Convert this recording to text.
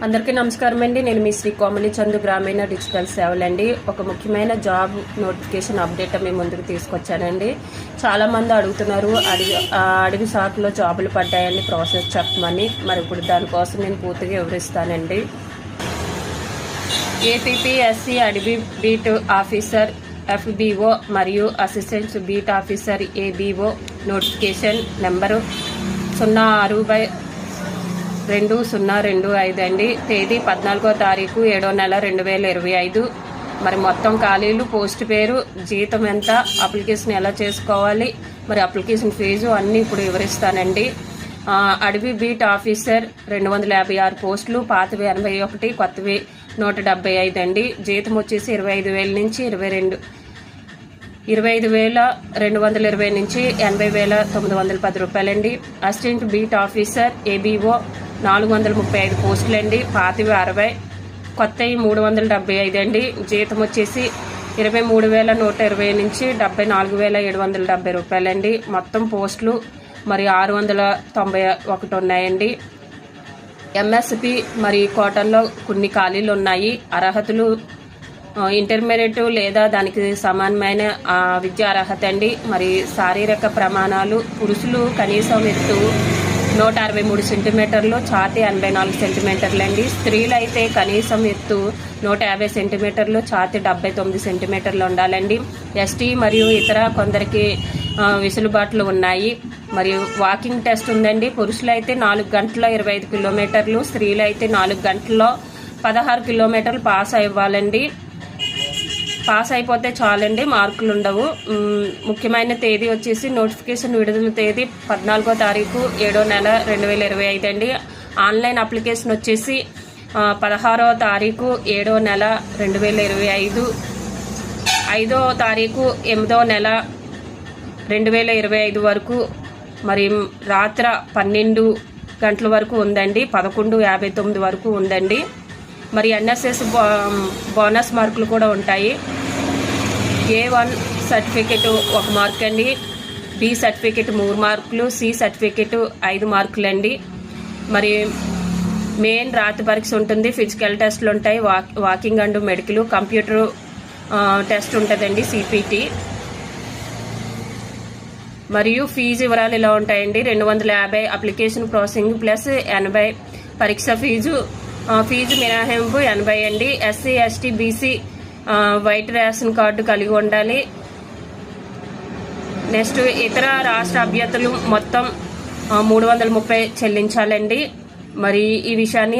అందరికీ నమస్కారం అండి. నేను మీ శ్రీ కోమలి చందు గ్రామీణ డిజిటల్ సేవలండి. ఒక ముఖ్యమైన జాబ్ నోటిఫికేషన్ అప్డేట్ మీ ముందుకు తీసుకొచ్చానండి. చాలామంది అడుగుతున్నారు అడవి శాఖలో జాబులు పడ్డాయని ప్రాసెస్ చెప్పమని. మరి ఇప్పుడు దానికోసం నేను పూర్తిగా వివరిస్తానండి. ఏపీఎస్సీ అడవి బీట్ ఆఫీసర్ FBO మరియు assistant beat officer ABO notification number 06/2025 అండి. తేదీ 14వ తారీఖు 7వ నెల 2025. మరి మొత్తం ఖాళీలు, పోస్ట్ పేరు, జీతం ఎంత, అప్లికేషన్ ఎలా చేసుకోవాలి, మరి అప్లికేషన్ ఫీజు అన్నీ ఇప్పుడు వివరిస్తానండి. అడవి బీట్ ఆఫీసర్ 256 పోస్టులు, పాతవి 81, కొత్తవి 175 అండి. జీతం వచ్చేసి 25,000 నుంచి 25,220 నుంచి 80,910 రూపాయలండి. Assistant beat officer ABO 435 పోస్టులండి. పాతవి 60, కొత్తవి 375 అండి. జీతం వచ్చేసి 23,120 నుంచి 74,770 రూపాయలండి. మొత్తం పోస్టులు మరి 691 ఉన్నాయండి. MSP మరి కోటల్లో కొన్ని ఖాళీలు ఉన్నాయి. అర్హతలు ఇంటర్మీడియట్ లేదా దానికి సమానమైన విద్యా అర్హత అండి. మరి శారీరక ప్రమాణాలు: పురుషులు కనీసం ఎత్తు 163 సెంటీమీటర్లు, ఛాతీ 84 సెంటీమీటర్లు అండి. స్త్రీలు అయితే కనీసం ఎత్తు 150 సెంటీమీటర్లు, ఛాతీ 79 సెంటీమీటర్లు ఉండాలండి. ST మరియు ఇతర కొందరికి వెసులుబాట్లు ఉన్నాయి. మరియు వాకింగ్ టెస్ట్ ఉందండి. పురుషులు అయితే 4 గంటల్లో 25 కిలోమీటర్లు, స్త్రీలు అయితే 4 గంటల్లో 16 కిలోమీటర్లు పాస్ అవ్వాలండి. పాస్ అయిపోతే చాలండి, మార్కులు ఉండవు. ముఖ్యమైన తేదీ వచ్చేసి నోటిఫికేషన్ విడుదల తేదీ 14వ తారీఖు 7వ నెల 2025 అండి. ఆన్లైన్ అప్లికేషన్ వచ్చేసి 16వ తారీఖు 7వ నెల 2025, 5వ తారీఖు 8వ నెల 2025 వరకు, మరి రాత్రి 12 గంటల వరకు ఉందండి. 11:59 వరకు ఉందండి. మరి NSS బోనస్ మార్కులు కూడా ఉంటాయి. A1 సర్టిఫికెట్ 1 మార్క్ అండి, B సర్టిఫికెట్ 3 మార్కులు, C సర్టిఫికెట్ 5 మార్కులు అండి. మరి మెయిన్ రాత్రి పరీక్ష ఉంటుంది, ఫిజికల్ టెస్టులు ఉంటాయి, walking and medical, computer test ఉంటుందండి, CPT. మరియు ఫీజు వివరాలు ఇలా ఉంటాయండి. 250 అప్లికేషన్ ప్రాసెసింగ్ ప్లస్ 80 పరీక్ష ఫీజు మినహాయింపు 80 అండి. SC ST BC white ration card కలిగి ఉండాలి. నెక్స్ట్ ఇతర రాష్ట్ర అభ్యర్థులు మొత్తం 330 చెల్లించాలండి. మరి ఈ విషయాన్ని